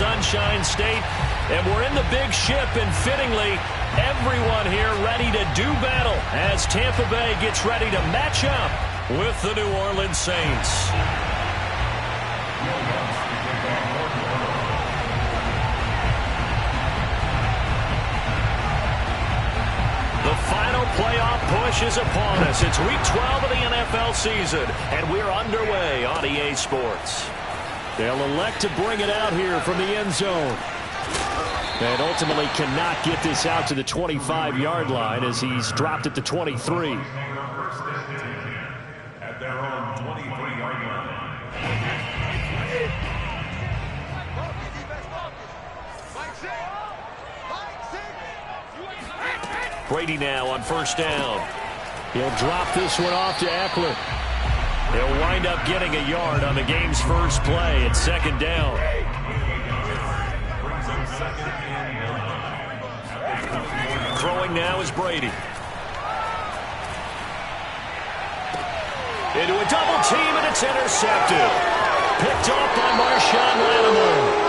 Sunshine State, and we're in the big ship, and fittingly, everyone here ready to do battle as Tampa Bay gets ready to match up with the New Orleans Saints. The final playoff push is upon us. It's Week 12 of the NFL season, and we're underway on EA Sports. They'll elect to bring it out here from the end zone. And ultimately cannot get this out to the 25-yard line as he's dropped at the 23. At their own 23-yard line. Brady now on first down. He'll drop this one off to Eckler. He'll wind up getting a yard on the game's first play at second down. Throwing now is Brady. Into a double team, and it's intercepted. Picked off by Marshawn Lattimore.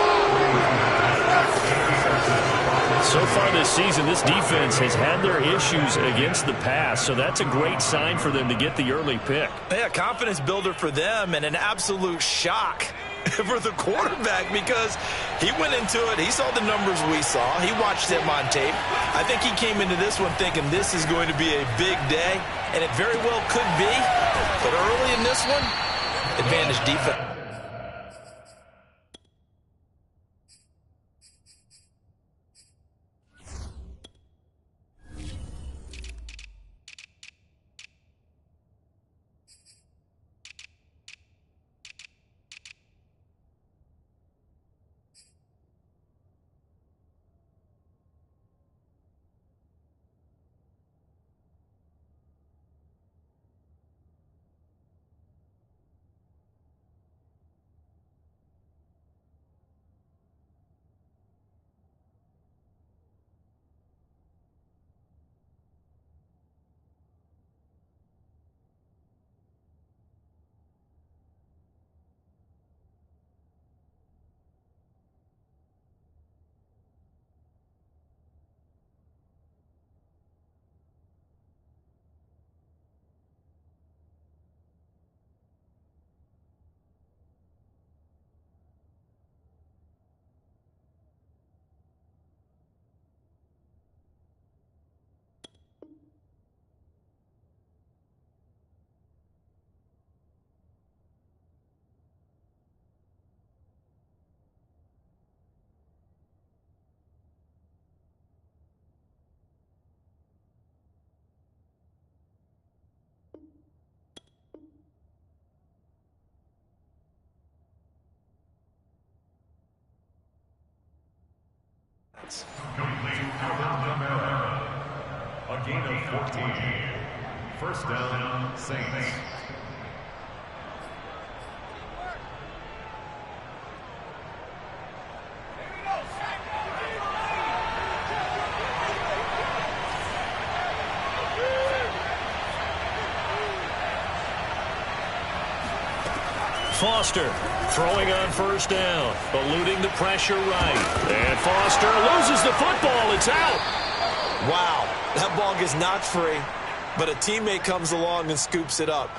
So far this season, this defense has had their issues against the pass, so that's a great sign for them to get the early pick. Yeah, confidence builder for them and an absolute shock for the quarterback because he went into it. He saw the numbers we saw. He watched them on tape. I think he came into this one thinking this is going to be a big day, and it very well could be. But early in this one, advantage defense. A gain of 14. First down, Saints. Foster throwing on first down, eluding the pressure right. And Foster loses the football. It's out. Wow, that ball gets knocked free, but a teammate comes along and scoops it up.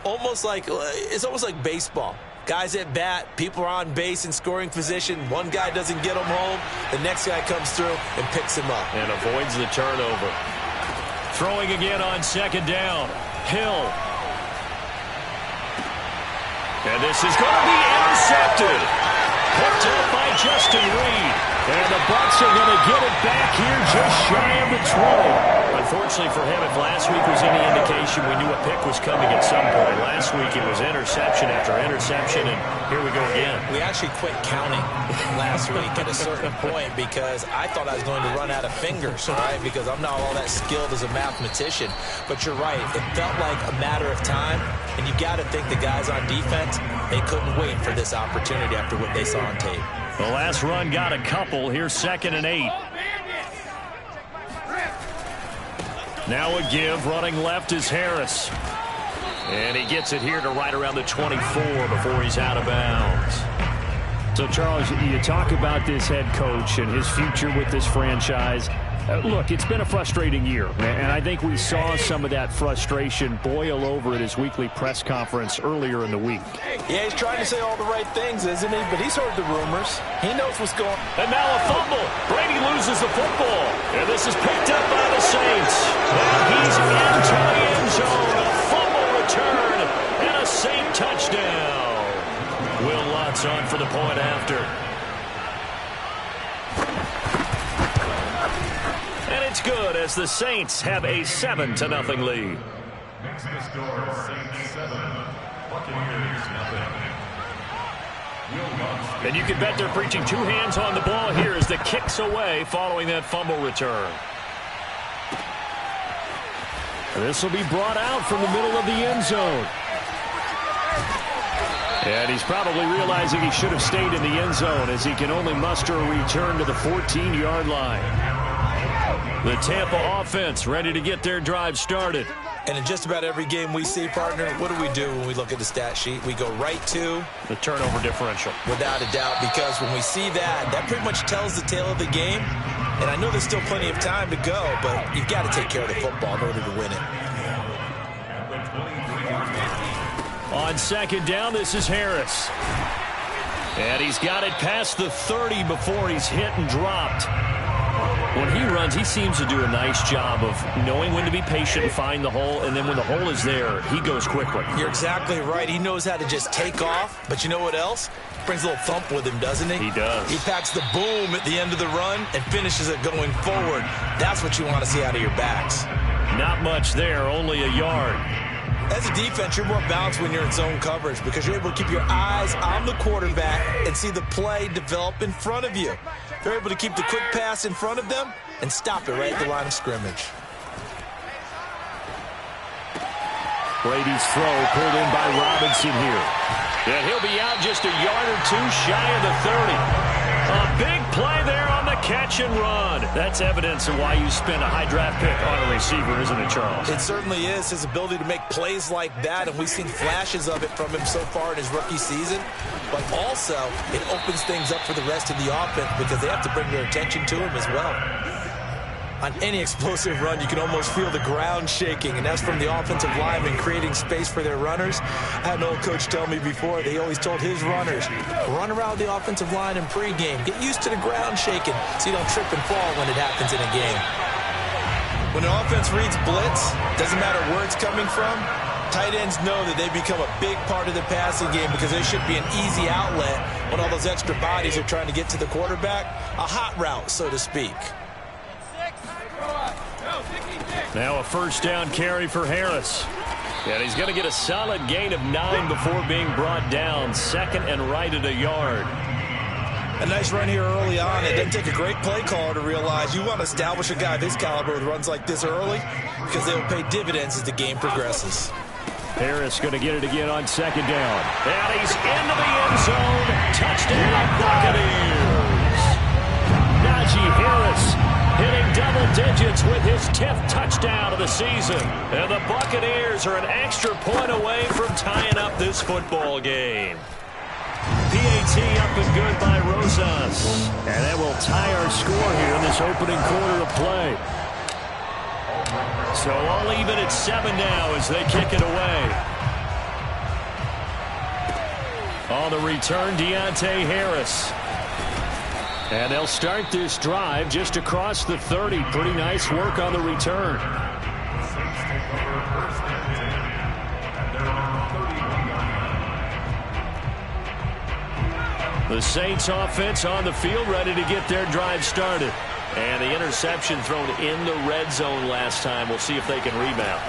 It's almost like baseball. Guys at bat, people are on base in scoring position. One guy doesn't get him home. The next guy comes through and picks him up. And avoids the turnover. Throwing again on second down. Hill. And this is going to be intercepted. Picked up by Justin Reed. And the Bucs are going to get it back here just shy of the 20. Unfortunately for him, if last week was any indication, we knew a pick was coming at some point. Last week it was interception after interception, and here we go again. We actually quit counting last week at a certain point because I thought I was going to run out of fingers, right? Because I'm not all that skilled as a mathematician. But you're right. It felt like a matter of time, and you got to think the guys on defense, they couldn't wait for this opportunity after what they saw on tape. The last run got a couple. Here's 2nd and 8. Now a give. Running left is Harris. And he gets it here to right around the 24 before he's out of bounds. So, Charles, you talk about this head coach and his future with this franchise. Look, it's been a frustrating year, and I think we saw some of that frustration boil over at his weekly press conference earlier in the week. Yeah, he's trying to say all the right things, isn't he? But he's heard the rumors. He knows what's going on. And now a fumble. Brady loses the football. And this is picked up by the Saints. And he's into the end zone. A fumble return and a Saint touchdown. Will Lutz on for the point after. And it's good as the Saints have a 7-0 lead. Next to score, Saints 7, Buccaneers 0. And you can bet they're preaching two hands on the ball here as the kick's away following that fumble return. This will be brought out from the middle of the end zone. And he's probably realizing he should have stayed in the end zone as he can only muster a return to the 14-yard line. The Tampa offense ready to get their drive started. And in just about every game we see, partner, what do we do when we look at the stat sheet? We go right to the turnover differential. Without a doubt, because when we see that, that pretty much tells the tale of the game. And I know there's still plenty of time to go, but you've got to take care of the football in order to win it. On second down, this is Harris. And he's got it past the 30 before he's hit and dropped. When he runs, he seems to do a nice job of knowing when to be patient and find the hole, and then when the hole is there, he goes quickly. You're exactly right. He knows how to just take off, but you know what else? Brings a little thump with him, doesn't he? He does. He packs the boom at the end of the run and finishes it going forward. That's what you want to see out of your backs. Not much there, only a yard. As a defense, you're more balanced when you're in zone coverage because you're able to keep your eyes on the quarterback and see the play develop in front of you. They're able to keep the quick pass in front of them and stop it right at the line of scrimmage. Brady's throw pulled in by Robinson here. And he'll be out just a yard or two shy of the 30. A big play there on the catch and run. That's evidence of why you spend a high draft pick on a receiver, isn't it, Charles? It certainly is. His ability to make plays like that, and we've seen flashes of it from him so far in his rookie season. But also, it opens things up for the rest of the offense because they have to bring their attention to him as well. On any explosive run, you can almost feel the ground shaking, and that's from the offensive linemen creating space for their runners. I had an old coach tell me before, they always told his runners, run around the offensive line in pregame. Get used to the ground shaking so you don't trip and fall when it happens in a game. When an offense reads blitz, doesn't matter where it's coming from, tight ends know that they become a big part of the passing game because there should be an easy outlet when all those extra bodies are trying to get to the quarterback. A hot route, so to speak. Now a first down carry for Harris. And he's going to get a solid gain of 9 before being brought down. Second and right at a yard. A nice run here early on. It doesn't take a great play caller to realize you want to establish a guy of his caliber with runs like this early because they'll pay dividends as the game progresses. Harris going to get it again on second down. And he's into the end zone. Touchdown, Buccaneers. Najee Harris hitting double digits with his 10th touchdown of the season. And the Buccaneers are an extra point away from tying up this football game. PAT up and good by Rosas. And that will tie our score here in this opening quarter of play. So all even at 7 now as they kick it away. On the return, Deontay Harris. And they'll start this drive just across the 30. Pretty nice work on the return. The Saints offense on the field ready to get their drive started. And the interception thrown in the red zone last time. We'll see if they can rebound.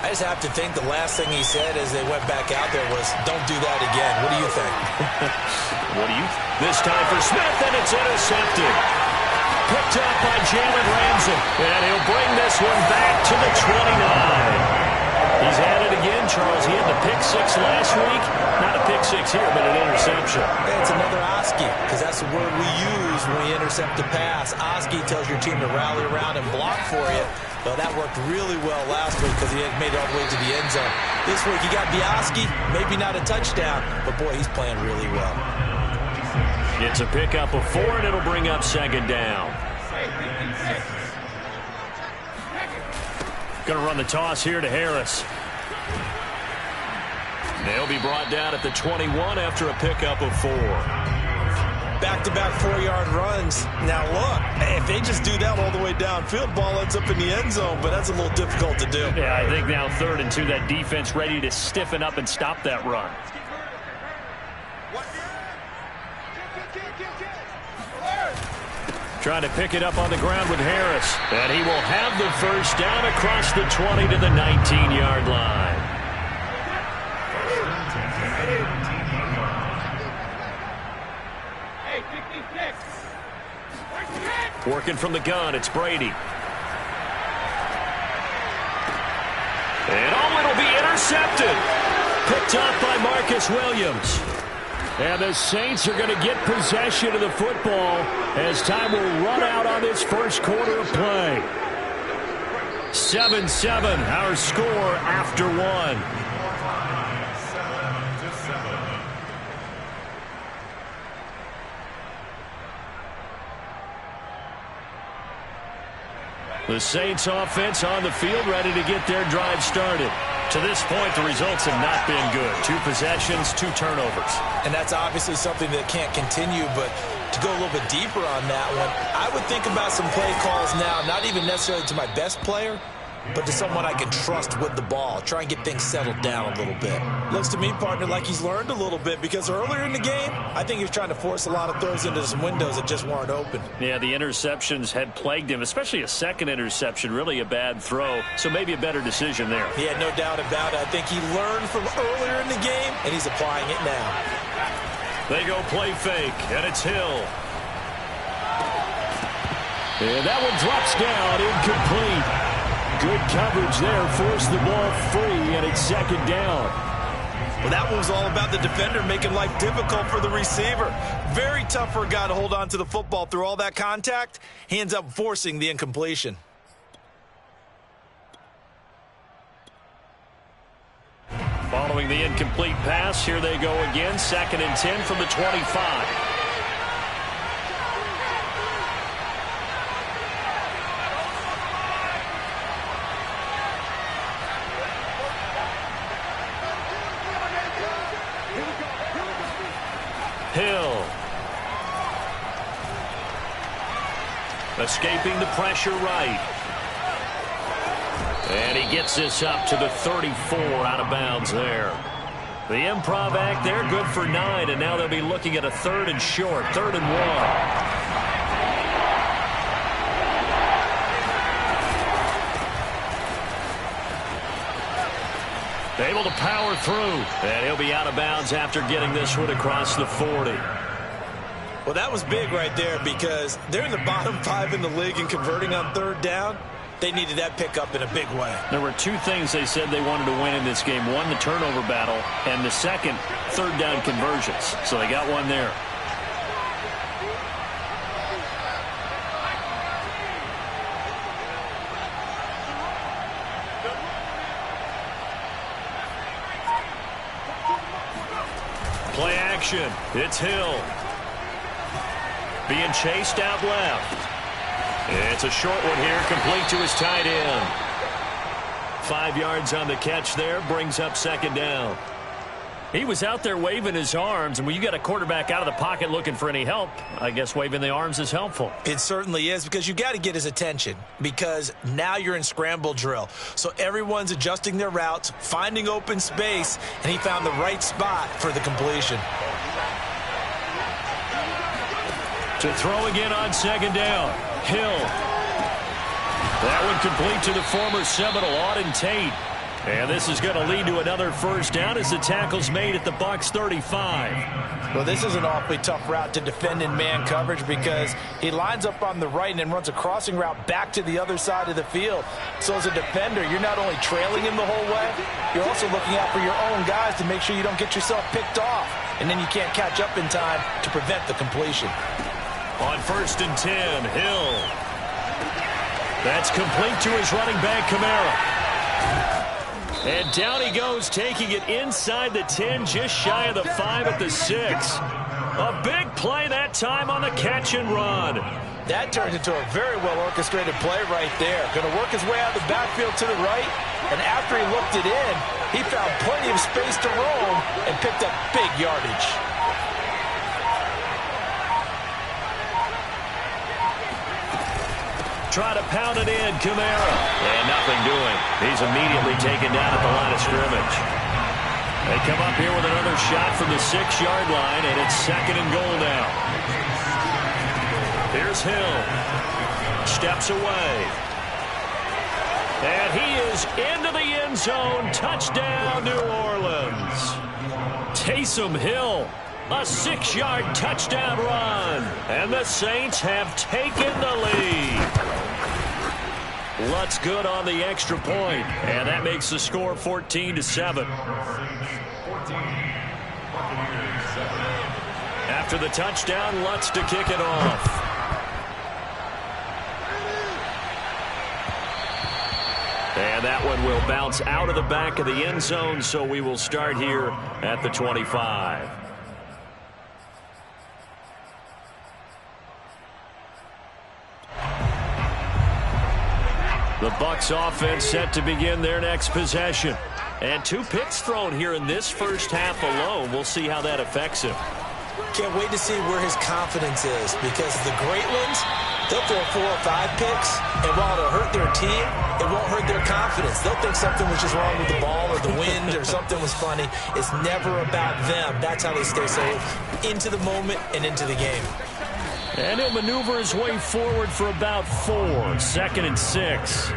I just have to think the last thing he said as they went back out there was, don't do that again. What do you think? This time for Smith, and it's intercepted. Picked up by Jalen Ramsey. And he'll bring this one back to the 29. He's had it again, Charles. He had the pick 6 last week. Not a pick 6 here, but an interception. It's another Oski, because that's the word we use when we intercept a pass. Oski tells your team to rally around and block for you. But that worked really well last week because he had made it all the way to the end zone. This week he got Biaski, maybe not a touchdown, but boy, he's playing really well. It's a pickup of 4, and it'll bring up second down. Going to run the toss here to Harris. They'll be brought down at the 21 after a pickup of 4. Back-to-back 4-yard runs. Now, look, if they just do that all the way downfield, ball ends up in the end zone, but that's a little difficult to do. Yeah, I think now 3rd and 2, that defense ready to stiffen up and stop that run. Trying to pick it up on the ground with Harris. And he will have the first down across the 20 to the 19-yard line. Working from the gun, it's Brady. And it'll be intercepted. Picked up by Marcus Williams. And the Saints are going to get possession of the football as time will run out on this first quarter of play. 7-7, our score after 1. The Saints offense on the field ready to get their drive started. To this point, the results have not been good. 2 possessions, 2 turnovers. And that's obviously something that can't continue, but to go a little bit deeper on that one, I would think about some play calls now, not even necessarily to my best player, but to someone I can trust with the ball. Try and get things settled down a little bit. Looks to me, partner, like he's learned a little bit because earlier in the game, I think he was trying to force a lot of throws into some windows that just weren't open. Yeah, the interceptions had plagued him, especially a second interception, really a bad throw. So maybe a better decision there. Yeah, no doubt about it. I think he learned from earlier in the game, and he's applying it now. They go play fake, and it's Hill. And that one drops down, incomplete. Good coverage there, forced the ball free, and it's second down. Well, that one was all about the defender making life difficult for the receiver. Very tough for a guy to hold on to the football through all that contact. He ends up forcing the incompletion. Following the incomplete pass, here they go again, 2nd and 10 from the 25. Hill. Escaping the pressure right. And he gets this up to the 34 out of bounds there. The improv act there, good for 9, and now they'll be looking at a 3rd and short, 3rd and 1. Able to power through, and he'll be out of bounds after getting this one across the 40. Well, that was big right there because they're in the bottom 5 in the league in converting on 3rd down. They needed that pickup in a big way. There were 2 things they said they wanted to win in this game. One, the turnover battle, and the second, 3rd down conversions. So they got one there. Play action. It's Hill. Being chased out left. It's a short one here, complete to his tight end. 5 yards on the catch there, brings up second down. He was out there waving his arms, and when you got a quarterback out of the pocket looking for any help, I guess waving the arms is helpful. It certainly is, because you got to get his attention, because now you're in scramble drill. So everyone's adjusting their routes, finding open space, and he found the right spot for the completion. To throw again on second down, Hill. That one complete to the former Seminole, Auden Tate. And this is going to lead to another first down as the tackle's made at the Bucs 35. Well, this is an awfully tough route to defend in man coverage because he lines up on the right and then runs a crossing route back to the other side of the field. So as a defender, you're not only trailing him the whole way, you're also looking out for your own guys to make sure you don't get yourself picked off. And then you can't catch up in time to prevent the completion. On 1st and 10, Hill. That's complete to his running back, Kamara. And down he goes, taking it inside the 10, just shy of the 5 at the 6. A big play that time on the catch and run. That turned into a very well-orchestrated play right there. Going to work his way out of the backfield to the right, and after he looked it in, he found plenty of space to roam and picked up big yardage. Try to pound it in, Kamara. And nothing doing. He's immediately taken down at the line of scrimmage. They come up here with another shot from the 6-yard line, and it's 2nd and goal now. Here's Hill. Steps away. And he is into the end zone. Touchdown, New Orleans. Taysom Hill, a 6-yard touchdown run. And the Saints have taken the lead. Lutz good on the extra point, and that makes the score 14-7. After the touchdown, Lutz to kick it off. And that one will bounce out of the back of the end zone, so we will start here at the 25. The Bucs offense set to begin their next possession. And 2 picks thrown here in this first half alone. We'll see how that affects him. Can't wait to see where his confidence is, because the great ones, they'll throw 4 or 5 picks, and while it'll hurt their team, it won't hurt their confidence. They'll think something was just wrong with the ball or the wind or something was funny. It's never about them. That's how they stay so into the moment and into the game. And he'll maneuver his way forward for about 4. 2nd and 6.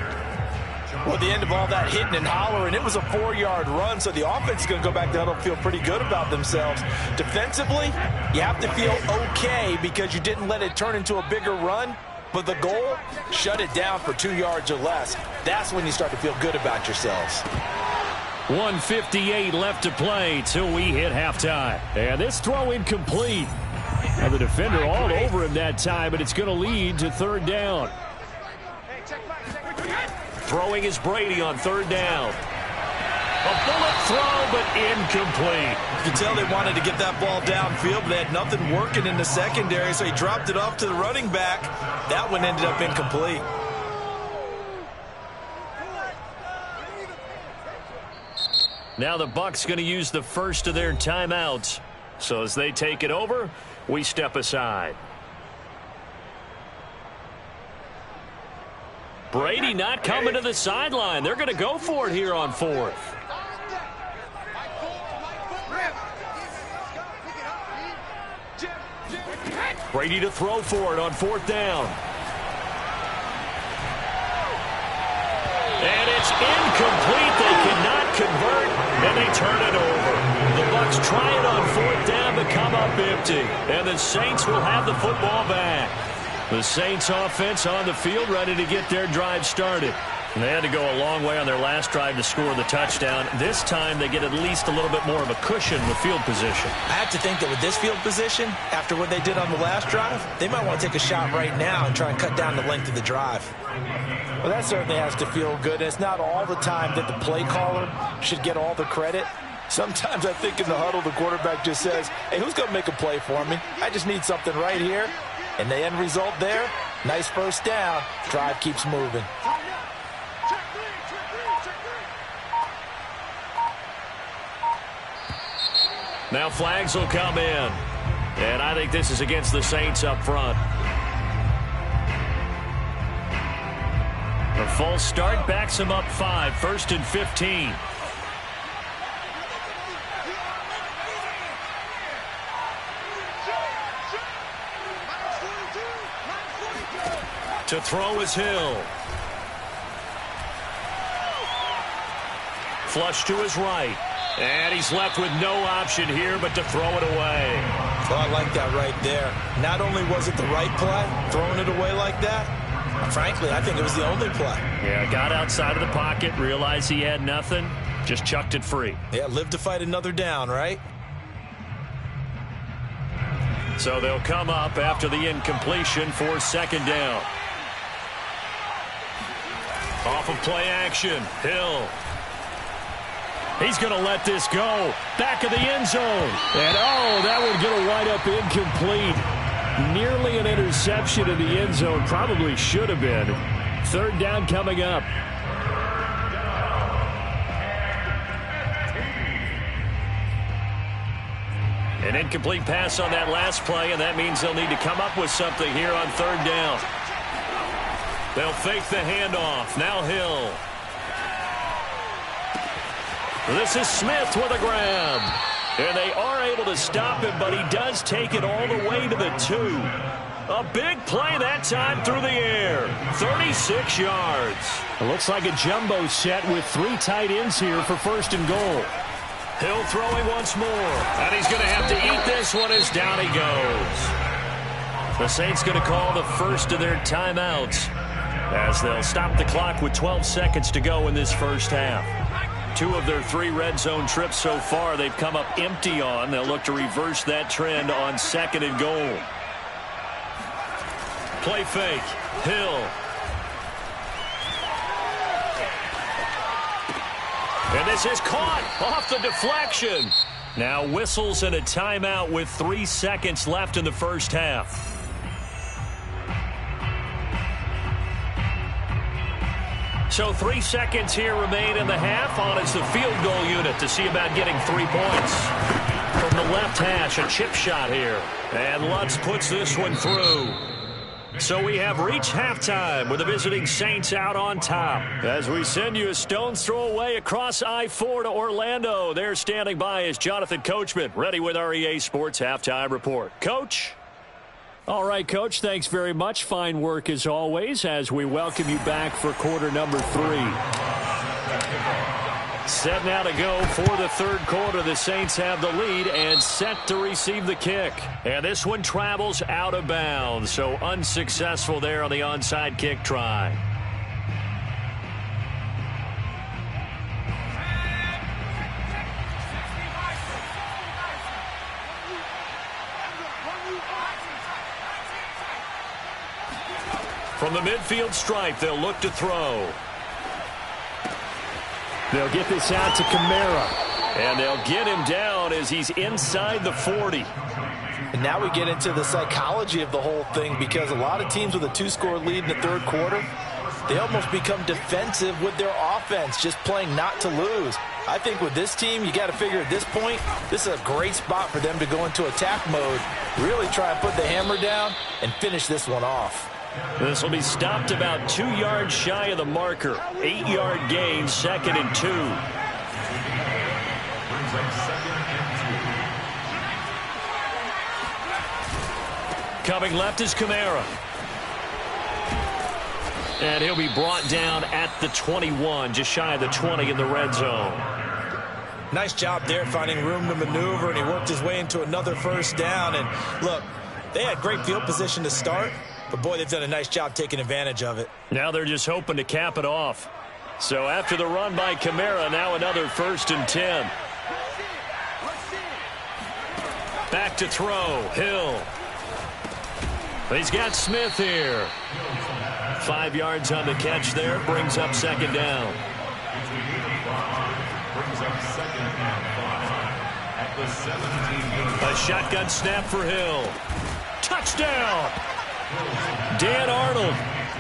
Well, at the end of all that hitting and hollering, it was a 4-yard run, so the offense is going to go back down and feel pretty good about themselves. Defensively, you have to feel okay because you didn't let it turn into a bigger run, but the goal, shut it down for 2 yards or less. That's when you start to feel good about yourselves. 1:58 left to play till we hit halftime. And this throw incomplete. And the defender all over him that time, but it's going to lead to 3rd down. Throwing is Brady on 3rd down. A bullet throw, but incomplete. You can tell they wanted to get that ball downfield, but they had nothing working in the secondary, so he dropped it off to the running back. That one ended up incomplete. Now the Bucs going to use the first of their timeouts. So as they take it over, we step aside. Brady not coming to the sideline. They're going to go for it here on 4th. Brady to throw for it on 4th down. And it's incomplete. They cannot convert, and they turn it over. The Bucs try it on 4th down, but come up empty. And the Saints will have the football back. The Saints offense on the field ready to get their drive started. And they had to go a long way on their last drive to score the touchdown. This time they get at least a little bit more of a cushion with field position. I have to think that with this field position, after what they did on the last drive, they might want to take a shot right now and try and cut down the length of the drive. Well, that certainly has to feel good. It's not all the time that the play caller should get all the credit. Sometimes I think in the huddle, the quarterback just says, hey, who's going to make a play for me? I just need something right here. And the end result there, nice first down. Drive keeps moving. Now flags will come in. And I think this is against the Saints up front. A false start backs him up 5. 1st and 15. To throw is Hill. Flush to his right. And he's left with no option here but to throw it away. Well, I like that right there. Not only was it the right play, throwing it away like that, frankly, I think it was the only play. Yeah, got outside of the pocket, realized he had nothing, just chucked it free. Yeah, live to fight another down, right? So they'll come up after the incompletion for 2nd down. Off of play action, Hill. He's going to let this go. Back of the end zone. And, oh, that would get a wide-up incomplete. Nearly an interception in the end zone. Probably should have been. Third down coming up. An incomplete pass on that last play, and that means they'll need to come up with something here on third down. They'll fake the handoff. Now Hill. This is Smith with a grab. And they are able to stop him, but he does take it all the way to the 2. A big play that time through the air. 36 yards. It looks like a jumbo set with 3 tight ends here for first and goal. Hill throwing once more. And he's going to have to eat this one as down he goes. The Saints going to call the first of their timeouts as they'll stop the clock with 12 seconds to go in this first half. 2 of their 3 red zone trips so far they've come up empty on. They'll look to reverse that trend on second and goal. Play fake. Hill. And this is caught off the deflection. Now whistles and a timeout with 3 seconds left in the first half. So 3 seconds here remain in the half. On is the field goal unit to see about getting 3 points. From the left hash, a chip shot here. And Lutz puts this one through. So we have reached halftime with the visiting Saints out on top. As we send you a stone's throw away across I-4 to Orlando. There standing by is Jonathan Coachman, ready with our EA Sports Halftime Report. Coach? All right, Coach, thanks very much. Fine work as always as we welcome you back for quarter number 3. Set now to go for the third quarter. The Saints have the lead and set to receive the kick. And this one travels out of bounds, so unsuccessful there on the onside kick try. From the midfield stripe, they'll look to throw. They'll get this out to Kamara. And they'll get him down as he's inside the 40. And now we get into the psychology of the whole thing, because a lot of teams with a 2-score lead in the third quarter, they almost become defensive with their offense, just playing not to lose. I think with this team, you got to figure at this point, this is a great spot for them to go into attack mode, really try and put the hammer down and finish this one off. This will be stopped about 2 yards shy of the marker. 8-yard gain, 2nd and 2. Coming left is Kamara. And he'll be brought down at the 21, just shy of the 20 in the red zone. Nice job there finding room to maneuver, and he worked his way into another first down. And look, they had great field position to start, but boy, they've done a nice job taking advantage of it. Now they're just hoping to cap it off. So after the run by Kamara, now another 1st and 10. Back to throw, Hill. He's got Smith here. 5 yards on the catch there, brings up 2nd down. A shotgun snap for Hill. Touchdown! Dan Arnold,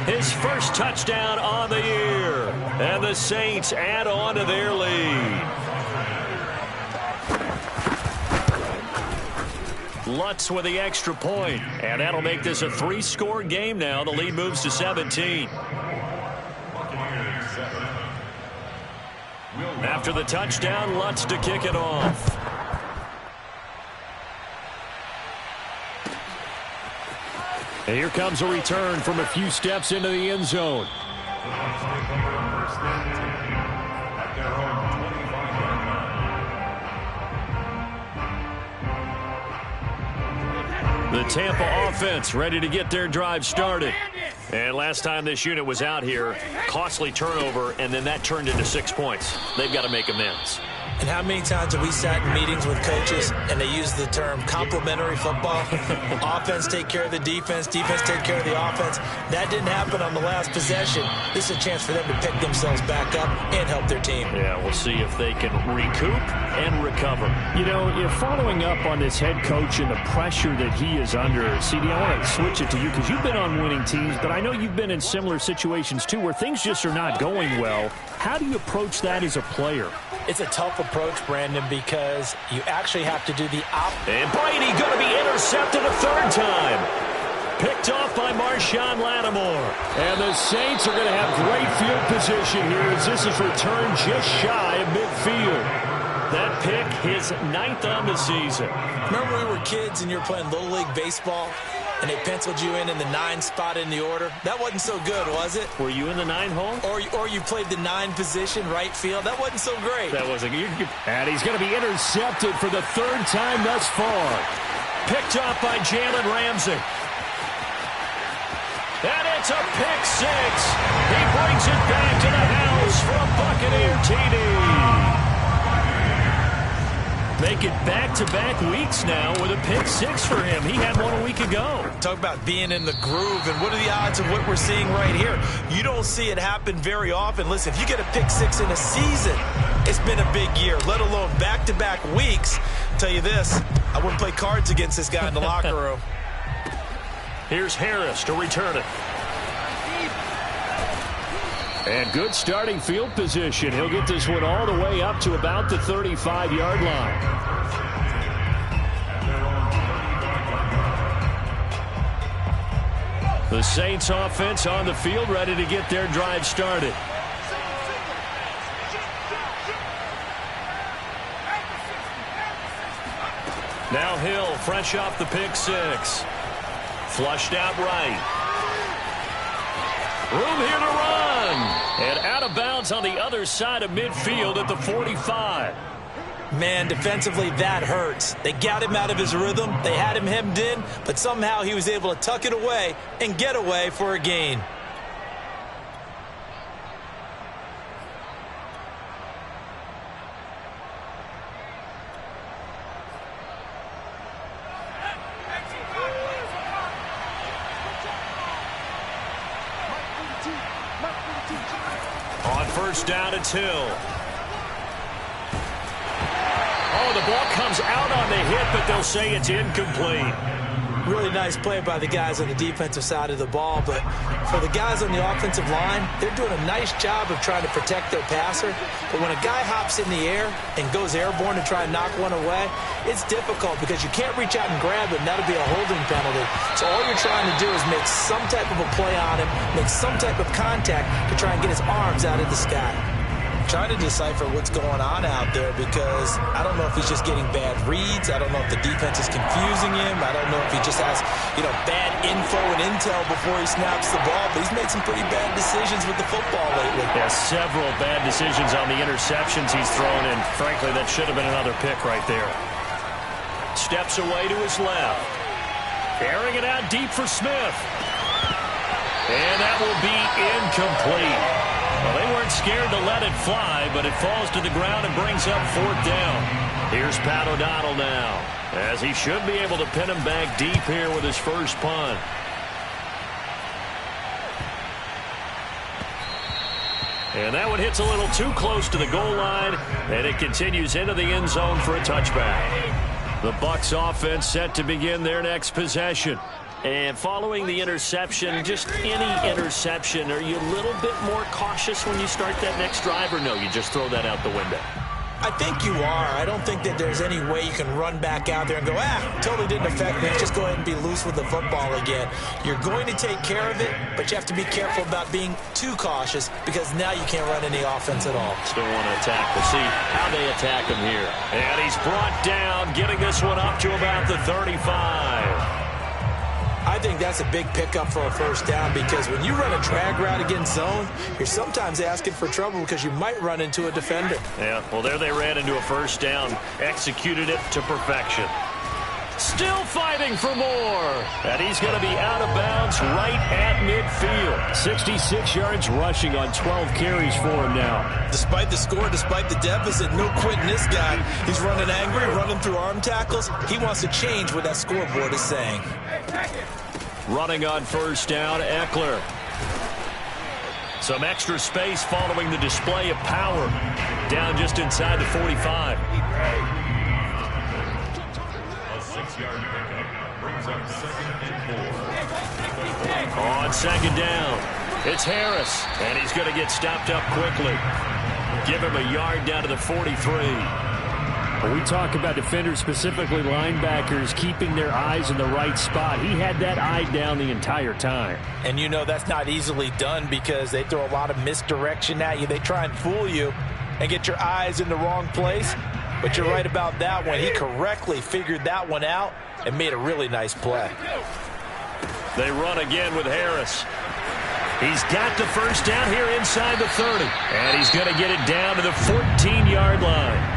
his first touchdown on the year. And the Saints add on to their lead. Lutz with the extra point, and that'll make this a 3-score game now. The lead moves to 17. After the touchdown, Lutz to kick it off. And here comes a return from a few steps into the end zone. The Tampa offense ready to get their drive started. And last time this unit was out here, costly turnover, and then that turned into 6 points. They've got to make amends. And how many times have we sat in meetings with coaches and they use the term complementary football? Offense take care of the defense, defense take care of the offense. That didn't happen on the last possession. This is a chance for them to pick themselves back up and help their team. Yeah, we'll see if they can recoup and recover. You know, following up on this head coach and the pressure that he is under, CD, I want to switch it to you because you've been on winning teams, but I know you've been in similar situations too where things just are not going well. How do you approach that as a player? It's a tough approach, Brandon, because you actually have to do the opposite. And Brady going to be intercepted a third time. Picked off by Marshawn Lattimore. And the Saints are going to have great field position here as this is returned just shy of midfield. That pick, his 9th on the season. Remember we were kids and you were playing Little League Baseball and they penciled you in the 9 spot in the order? That wasn't so good, was it? Were you in the 9 hole? Or you played the 9 position, right field? That wasn't so great. That wasn't. And he's going to be intercepted for the 3rd time thus far. Picked off by Jalen Ramsey. And it's a pick 6. He brings it back to the house for a Buccaneer TD. Make it back-to-back weeks now with a pick 6 for him. He had one a week ago. Talk about being in the groove, and what are the odds of what we're seeing right here? You don't see it happen very often. Listen, if you get a pick 6 in a season, it's been a big year, let alone back-to-back weeks. I'll tell you this, I wouldn't play cards against this guy in the locker room. Here's Harris to return it. And good starting field position. He'll get this one all the way up to about the 35-yard line. The Saints offense on the field, ready to get their drive started. Now Hill, fresh off the pick 6. Flushed out right. Room here to run. And out of bounds on the other side of midfield at the 45. Man, defensively, that hurts. They got him out of his rhythm. They had him hemmed in, but somehow he was able to tuck it away and get away for a gain. On first down, it's Hill. Oh, the ball comes out on the hit, but they'll say it's incomplete. Really nice play by the guys on the defensive side of the ball, but for the guys on the offensive line, they're doing a nice job of trying to protect their passer. But when a guy hops in the air and goes airborne to try and knock one away, it's difficult because you can't reach out and grab it, and that'll be a holding penalty. So all you're trying to do is make some type of a play on him, make some type of contact to try and get his arms out of the sky. Trying to decipher what's going on out there because I don't know if he's just getting bad reads. I don't know if the defense is confusing him. I don't know if he just has, bad info and intel before he snaps the ball. But he's made some pretty bad decisions with the football lately. Yeah, several bad decisions on the interceptions he's thrown, and frankly, that should have been another pick right there. Steps away to his left. Airing it out deep for Smith. And that will be incomplete. Well, they weren't scared to let it fly, but it falls to the ground and brings up 4th down. Here's Pat O'Donnell now, as he should be able to pin him back deep here with his first punt. And that one hits a little too close to the goal line, and it continues into the end zone for a touchback. The Bucs offense set to begin their next possession. And following the interception, just any interception, are you a little bit more cautious when you start that next drive, or no, you just throw that out the window? I think you are. I don't think that there's any way you can run back out there and go, totally didn't affect me. Just go ahead and be loose with the football again. You're going to take care of it, but you have to be careful about being too cautious because now you can't run any offense at all. Still want to attack. We'll see how they attack him here. And he's brought down, getting this one up to about the 35. I think that's a big pickup for a first down because when you run a drag route against zone, you're sometimes asking for trouble because you might run into a defender. Yeah, well, there they ran into a first down, executed it to perfection. Still fighting for more. And he's going to be out of bounds right at midfield. 66 yards rushing on 12 carries for him now. Despite the score, despite the deficit, no quitting this guy. He's running angry, running through arm tackles. He wants to change what that scoreboard is saying. Running on first down, Eckler. Some extra space following the display of power. Down just inside the 45. A 6-yard pickup brings up 2nd and 4. On second down, it's Harris, and he's going to get stopped up quickly. Give him a yard down to the 43. When we talk about defenders, specifically linebackers, keeping their eyes in the right spot, he had that eye down the entire time. And you know that's not easily done because they throw a lot of misdirection at you. They try and fool you and get your eyes in the wrong place. But you're right about that one. He correctly figured that one out and made a really nice play. They run again with Harris. He's got the first down here inside the 30. And he's going to get it down to the 14-yard line.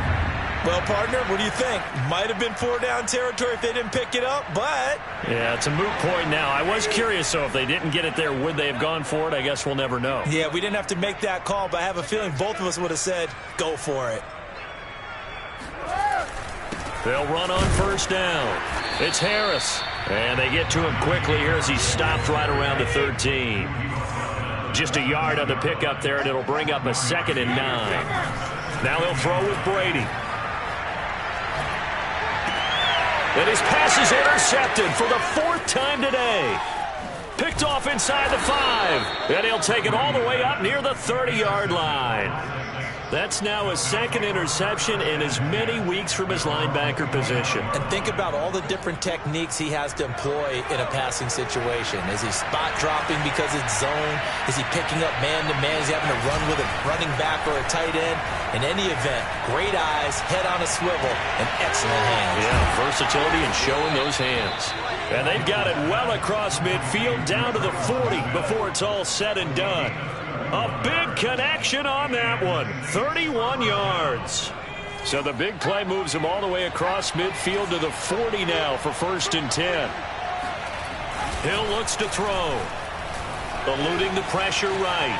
Well, partner, what do you think? Might have been 4-down territory if they didn't pick it up, but... Yeah, it's a moot point now. I was curious, so if they didn't get it there, would they have gone for it? I guess we'll never know. Yeah, we didn't have to make that call, but I have a feeling both of us would have said, go for it. They'll run on first down. It's Harris. And they get to him quickly here as he stopped right around the 13. Just a yard on the pickup there, and it'll bring up a 2nd and 9. Now he'll throw with Brady. And his pass is intercepted for the 4th time today. Picked off inside the 5. And he'll take it all the way up near the 30-yard line. That's now his 2nd interception in as many weeks from his linebacker position. And think about all the different techniques he has to employ in a passing situation. Is he spot dropping because it's zone? Is he picking up man-to-man? Is he having to run with a running back or a tight end? In any event, great eyes, head on a swivel, and excellent hands. Yeah, versatility and showing those hands. And they've got it well across midfield down to the 40 before it's all said and done. A big connection on that one. 31 yards. So the big play moves him all the way across midfield to the 40 now for 1st and 10. Hill looks to throw. Eluding the pressure right.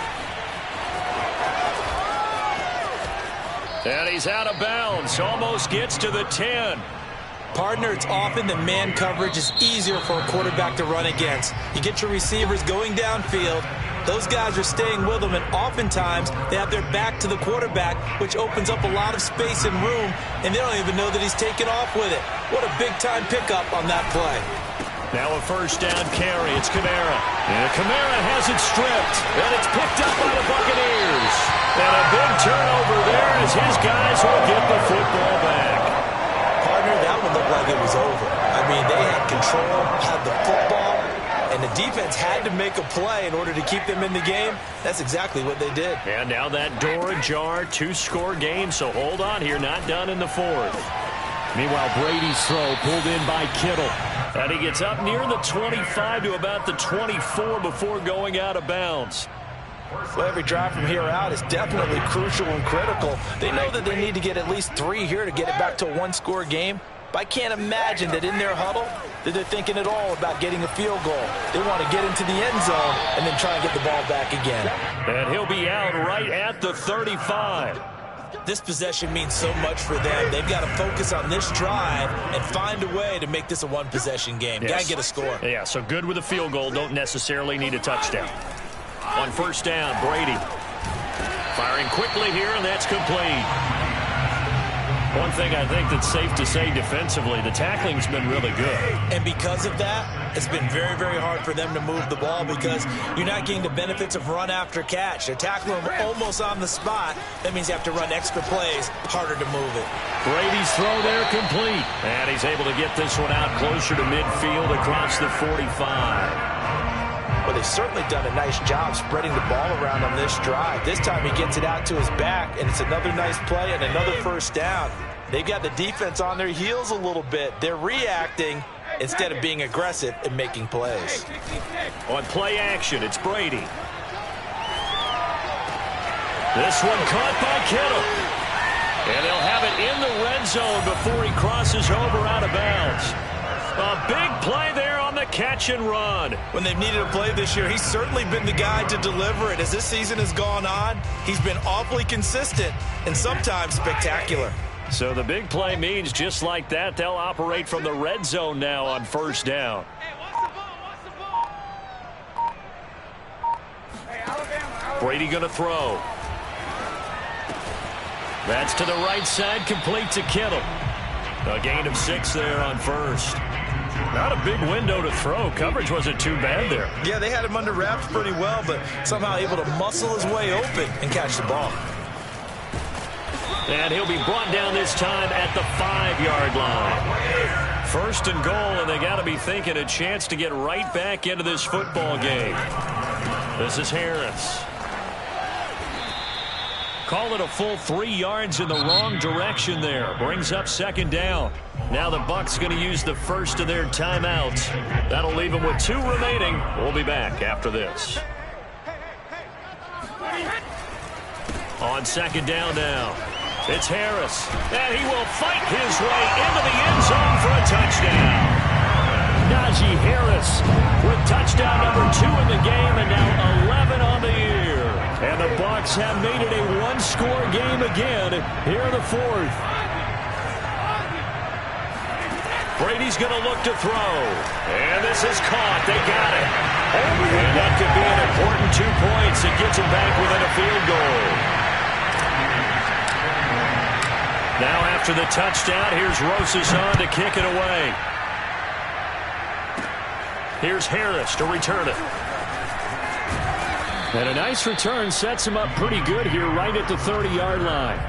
And he's out of bounds. Almost gets to the 10. Partner, it's often that man coverage is easier for a quarterback to run against. You get your receivers going downfield. Those guys are staying with them, and oftentimes they have their back to the quarterback, which opens up a lot of space and room, and they don't even know that he's taken off with it. What a big-time pickup on that play. Now a first down carry. It's Kamara. And Kamara has it stripped, and it's picked up by the Buccaneers. And a big turnover there as his guys will get the football back. Partner, that one looked like it was over. I mean, they had control, had the football, and the defense had to make a play in order to keep them in the game. That's exactly what they did. And now that door ajar, 2-score game, so hold on here, not done in the 4th. Meanwhile, Brady's throw pulled in by Kittle. And he gets up near the 25 to about the 24 before going out of bounds. Well, every drive from here out is definitely crucial and critical. They know that they need to get at least 3 here to get it back to a 1-score game. But I can't imagine that in their huddle that they're thinking at all about getting a field goal. They want to get into the end zone and then try and get the ball back again. And he'll be out right at the 35. This possession means so much for them. They've got to focus on this drive and find a way to make this a 1-possession game. Yes. Got to get a score. Yeah, so good with a field goal. Don't necessarily need a touchdown. On first down, Brady. Firing quickly here, and that's complete. One thing I think that's safe to say defensively, the tackling's been really good. And because of that, it's been very, very hard for them to move the ball because you're not getting the benefits of run after catch. They're tackling them almost on the spot. That means you have to run extra plays, harder to move it. Brady's throw there complete. And he's able to get this one out closer to midfield across the 45. Well, they've certainly done a nice job spreading the ball around on this drive. This time he gets it out to his back, and it's another nice play and another first down. They've got the defense on their heels a little bit. They're reacting instead of being aggressive and making plays. On play action, it's Brady. This one caught by Kittle. And they'll have it in the red zone before he crosses over out of bounds. A big play there on the catch and run. When they've needed a play this year, he's certainly been the guy to deliver it. As this season has gone on, he's been awfully consistent and sometimes spectacular. So the big play means just like that, they'll operate from the red zone now on first down. Brady going to throw. That's to the right side, complete to Kittle. A gain of 6 there on first. Not a big window to throw. Coverage wasn't too bad there. Yeah, they had him under wraps pretty well, but somehow able to muscle his way open and catch the ball. And he'll be brought down this time at the 5-yard line. First and goal, and they got to be thinking a chance to get right back into this football game. This is Harris. Call it a full 3 yards in the wrong direction there. Brings up second down. Now the Bucs going to use the first of their timeouts. That'll leave them with 2 remaining. We'll be back after this. On second down now. It's Harris. And he will fight his way into the end zone for a touchdown. Najee Harris with touchdown number 2 in the game and now 11 on the year. And the Bucs have made it a 1-score game again here in the 4th. Brady's going to look to throw. And this is caught. They got it. And that could be an important 2 points. It gets them back within a field goal. Now after the touchdown, here's Rosas on to kick it away. Here's Harris to return it. And a nice return sets him up pretty good here right at the 30-yard line.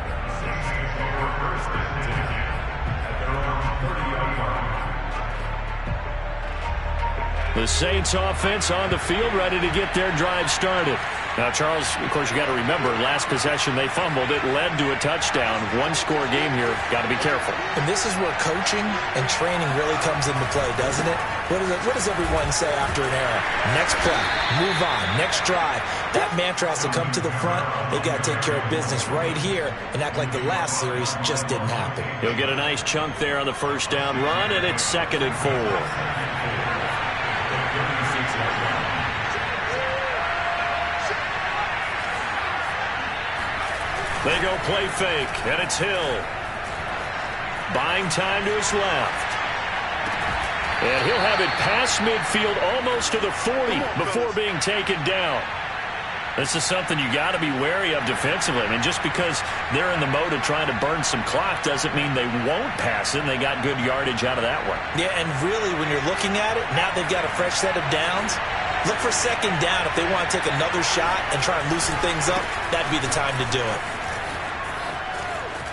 The Saints offense on the field ready to get their drive started. Now, Charles, of course, you got to remember, last possession they fumbled. It led to a touchdown. 1-score game here. Got to be careful. And this is where coaching and training really comes into play, doesn't it? What does everyone say after an error? Next play, move on, next drive. That mantra has to come to the front. They've got to take care of business right here and act like the last series just didn't happen. He'll get a nice chunk there on the first down run, and it's 2nd and 4. They go play fake, and it's Hill. Buying time to his left. And he'll have it past midfield almost to the 40 before being taken down. This is something you got to be wary of defensively. I mean, just because they're in the mode of trying to burn some clock doesn't mean they won't pass it. And they got good yardage out of that one. Yeah, and really, when you're looking at it, now they've got a fresh set of downs. Look for second down if they want to take another shot and try and loosen things up. That'd be the time to do it.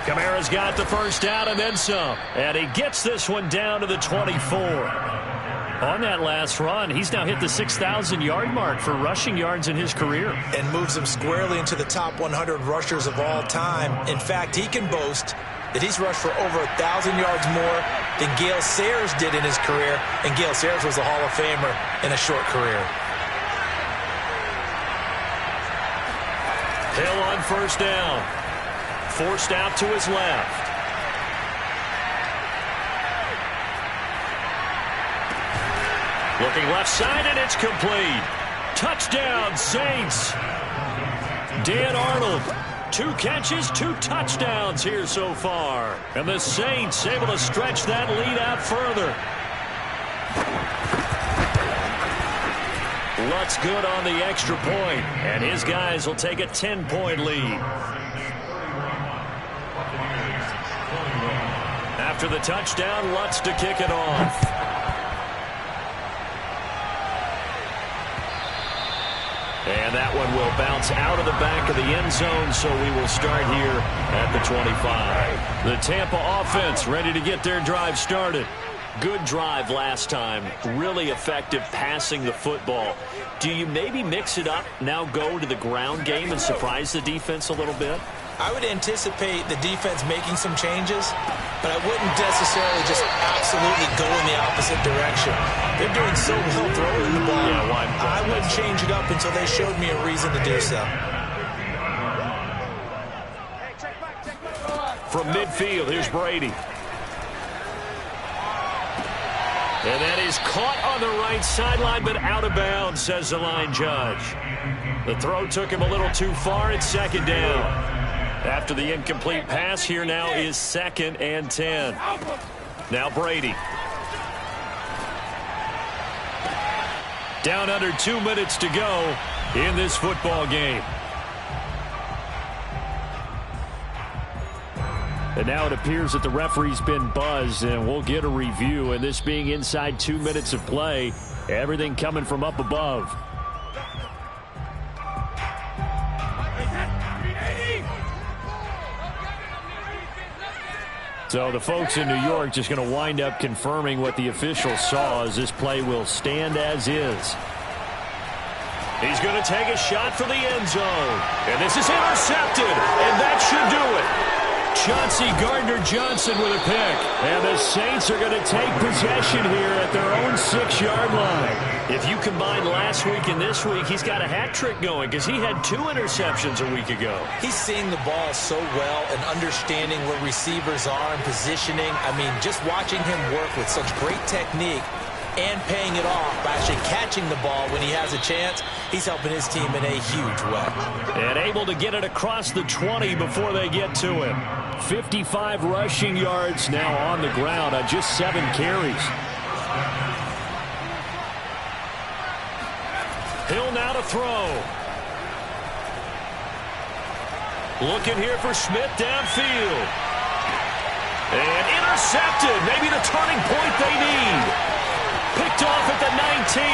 Kamara's got the first down and then some. And he gets this one down to the 24. On that last run, he's now hit the 6,000-yard mark for rushing yards in his career. And moves him squarely into the top 100 rushers of all time. In fact, he can boast that he's rushed for over 1,000 yards more than Gale Sayers did in his career. And Gale Sayers was a Hall of Famer in a short career. Hill on first down. Forced out to his left. Looking left side, and it's complete. Touchdown, Saints. Dan Arnold, 2 catches, 2 touchdowns here so far. And the Saints able to stretch that lead out further. Lutz good on the extra point, and his guys will take a 10-point lead. After the touchdown, Lutz to kick it off. And that one will bounce out of the back of the end zone, so we will start here at the 25. The Tampa offense ready to get their drive started. Good drive last time. Really effective passing the football. Do you maybe mix it up, now go to the ground game and surprise the defense a little bit? I would anticipate the defense making some changes, but I wouldn't necessarily just absolutely go in the opposite direction. They're doing so well throwing the ball. Yeah, I wouldn't change it up until they showed me a reason to do so. From midfield, here's Brady. And that is caught on the right sideline, but out of bounds, says the line judge. The throw took him a little too far. It's second down. After the incomplete pass, here now is 2nd and 10. Now Brady. Down under 2 minutes to go in this football game. And now it appears that the referee's been buzzed, and we'll get a review. And this being inside 2 minutes of play, everything coming from up above. So the folks in New York just going to wind up confirming what the officials saw, as this play will stand as is. He's going to take a shot for the end zone. And this is intercepted, and that should do it. Chauncey Gardner-Johnson with a pick. And the Saints are going to take possession here at their own 6-yard line. If you combine last week and this week, he's got a hat trick going because he had 2 interceptions a week ago. He's seeing the ball so well and understanding where receivers are and positioning. I mean, just watching him work with such great technique and paying it off by actually catching the ball when he has a chance, he's helping his team in a huge way. And able to get it across the 20 before they get to him. 55 rushing yards now on the ground on just 7 carries. Hill now to throw. Looking here for Smith downfield. And intercepted. Maybe the turning point they need. Picked off at the 19.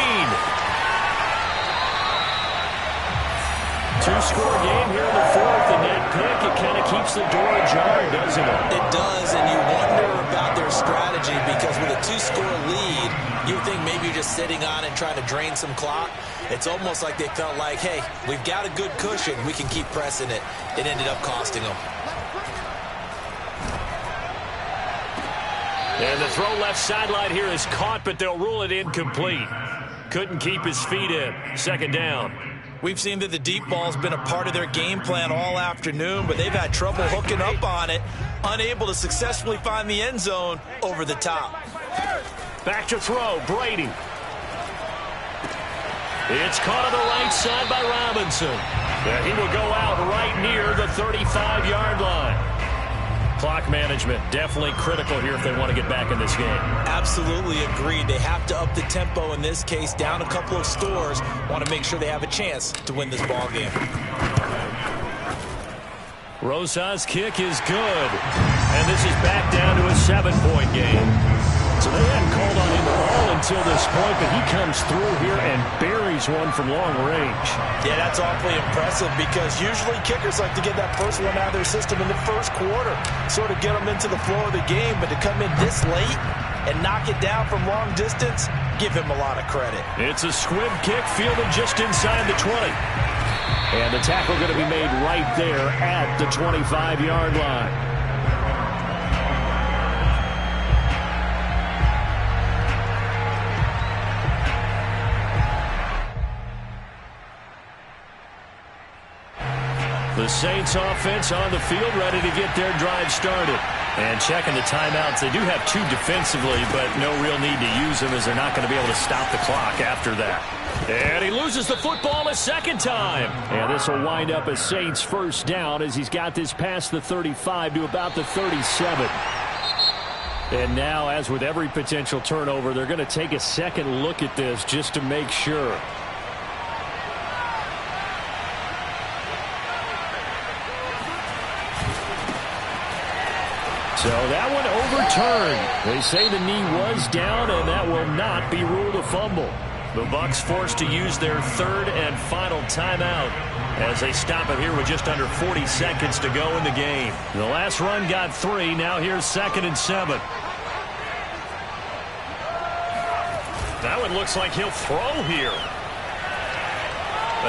2-score game here in the 4th, and that pick, it kind of keeps the door ajar, doesn't it? It does, and you wonder about their strategy because with a 2-score lead, you would think maybe you're just sitting on it and trying to drain some clock. It's almost like they felt like, hey, we've got a good cushion. We can keep pressing it. It ended up costing them. And the throw left sideline here is caught, but they'll rule it incomplete. Couldn't keep his feet in. 2nd down. We've seen that the deep ball's been a part of their game plan all afternoon, but they've had trouble hooking up on it, unable to successfully find the end zone over the top. Back to throw, Brady. It's caught on the right side by Robinson. And he will go out right near the 35-yard line. Clock management definitely critical here if they want to get back in this game. Absolutely agreed. They have to up the tempo in this case, down a couple of scores. Want to make sure they have a chance to win this ball game. Rosas' kick is good. And this is back down to a 7-point game. So they hadn't called on him at all until this point, but he comes through here and buries one from long range. Yeah, that's awfully impressive because usually kickers like to get that first one out of their system in the first quarter, sort of get them into the flow of the game, but to come in this late and knock it down from long distance, give him a lot of credit. It's a squib kick fielded just inside the 20. And the tackle going to be made right there at the 25-yard line. The Saints offense on the field, ready to get their drive started. And checking the timeouts. They do have 2 defensively, but no real need to use them as they're not going to be able to stop the clock after that. And he loses the football a 2nd time. And this will wind up a Saints 1st down as he's got this past the 35 to about the 37. And now, as with every potential turnover, they're going to take a second look at this just to make sure. So that one overturned. They say the knee was down, and that will not be ruled a fumble. The Bucs forced to use their 3rd and final timeout as they stop it here with just under 40 seconds to go in the game. The last run got 3. Now here's 2nd and 7. Now it looks like he'll throw here.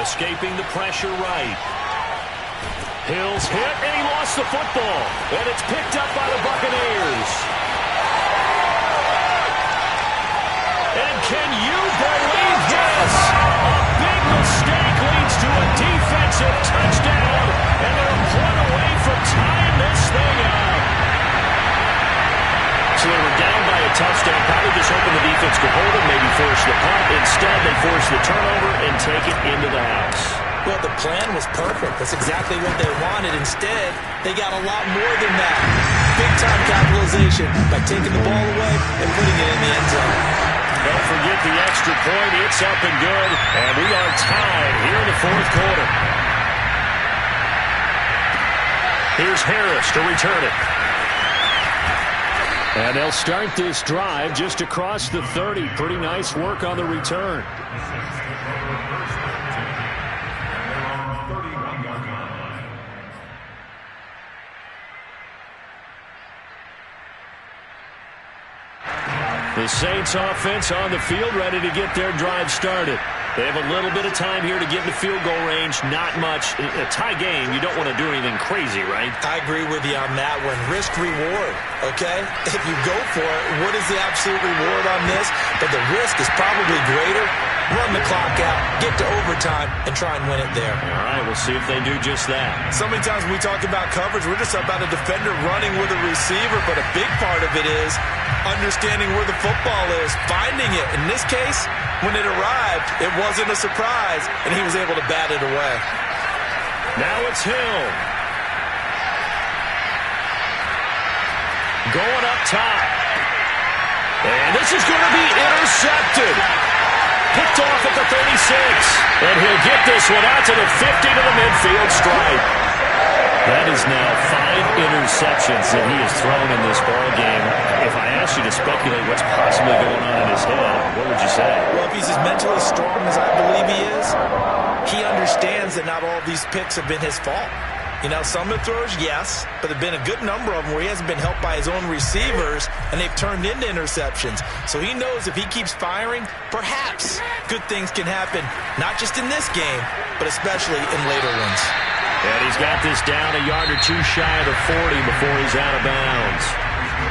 Escaping the pressure right. Hill's hit, and he lost the football. And it's picked up by the Buccaneers. And can you believe this? A big mistake leads to a defensive touchdown. And they're 1 away from tying this thing up. So they were down by a touchdown. Probably just hoping the defense Instead, they force the turnover and take it into the house. Well, the plan was perfect. That's exactly what they wanted. Instead, they got a lot more than that. Big-time capitalization by taking the ball away and putting it in the end zone. Don't forget the extra point. It's up and good. And we are tied here in the fourth quarter. Here's Harris to return it. And they'll start this drive just across the 30. Pretty nice work on the return. The Saints offense on the field, ready to get their drive started. They have a little bit of time here to get into field goal range. Not much. A tie game, you don't want to do anything crazy, right? I agree with you on that one. Risk-reward, okay? If you go for it, what is the absolute reward on this? But the risk is probably greater. Run the clock out, get to overtime, and try and win it there. All right, we'll see if they do just that. So many times when we talk about coverage, we're just about a defender running with a receiver, but a big part of it is understanding where the football is, finding it. In this case, when it arrived, it wasn't a surprise, and he was able to bat it away. Now it's Hill. Going up top. And this is going to be intercepted. Picked off at the 36. And he'll get this one out to the 50 to the midfield stripe. That is now 5 interceptions that he has thrown in this ball game. If I asked you to speculate what's possibly going on in his head, what would you say? Well, if he's as mentally strong as I believe he is, he understands that not all of these picks have been his fault. You know, some of the throws, yes, but there have been a good number of them where he hasn't been helped by his own receivers, and they've turned into interceptions. So he knows if he keeps firing, perhaps good things can happen, not just in this game, but especially in later ones. And he's got this down a yard or two shy of the 40 before he's out of bounds.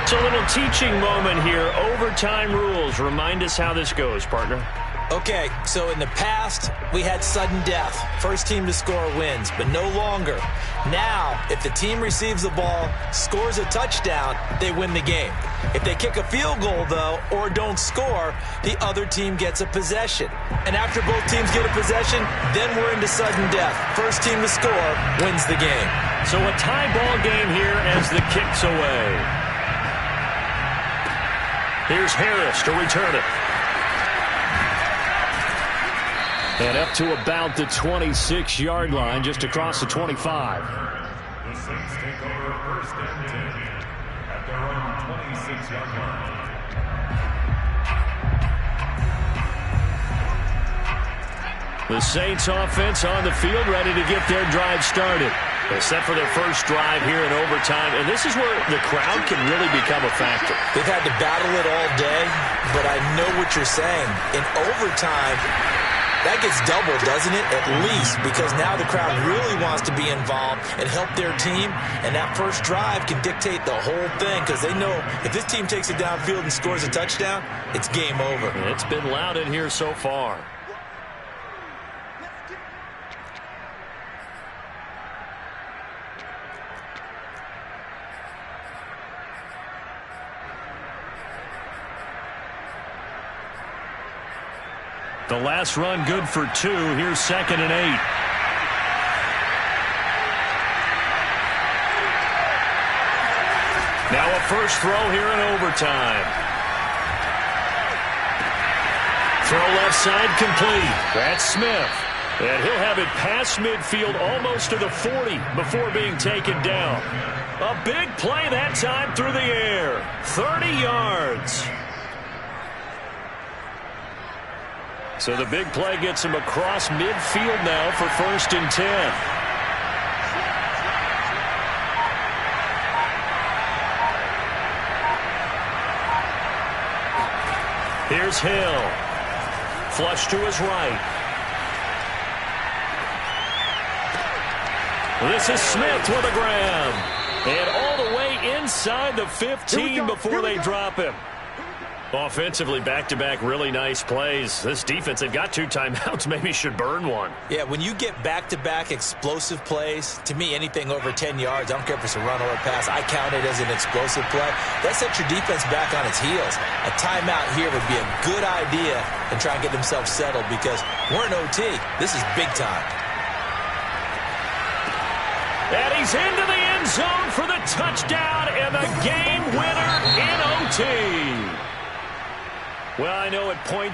So a little teaching moment here. Overtime rules. Remind us how this goes, partner. Okay, so in the past, we had sudden death. First team to score wins, but no longer. Now, if the team receives the ball, scores a touchdown, they win the game. If they kick a field goal, though, or don't score, the other team gets a possession. And after both teams get a possession, then we're into sudden death. First team to score wins the game. So a tie ball game here as the kick's away. Here's Harris to return it. And up to about the 26-yard line, just across the 25. The Saints take over first and 10 at their own 26-yard line. The Saints offense on the field, ready to get their drive started. They set for their first drive here in overtime, and this is where the crowd can really become a factor. They've had to battle it all day, but I know what you're saying. In overtime, that gets doubled, doesn't it? At least, because now the crowd really wants to be involved and help their team, and that first drive can dictate the whole thing because they know if this team takes it downfield and scores a touchdown, it's game over. It's been loud in here so far. The last run good for 2. Here's 2nd and 8. Now a first throw here in overtime. Throw left side complete. That's Smith. And he'll have it past midfield almost to the 40 before being taken down. A big play that time through the air. 30 yards. So the big play gets him across midfield now for 1st and 10. Here's Hill. Flush to his right. This is Smith with a grab. And all the way inside the 15 before they drop him. Offensively, back-to-back really nice plays. This defense, they've got 2 timeouts, maybe should burn one. Yeah, when you get back-to-back explosive plays, to me, anything over 10 yards, I don't care if it's a run or a pass, I count it as an explosive play. That sets your defense back on its heels. A timeout here would be a good idea and try and get themselves settled because we're in OT. This is big time. And he's into the end zone for the touchdown and the game winner in OT. Well, I know at points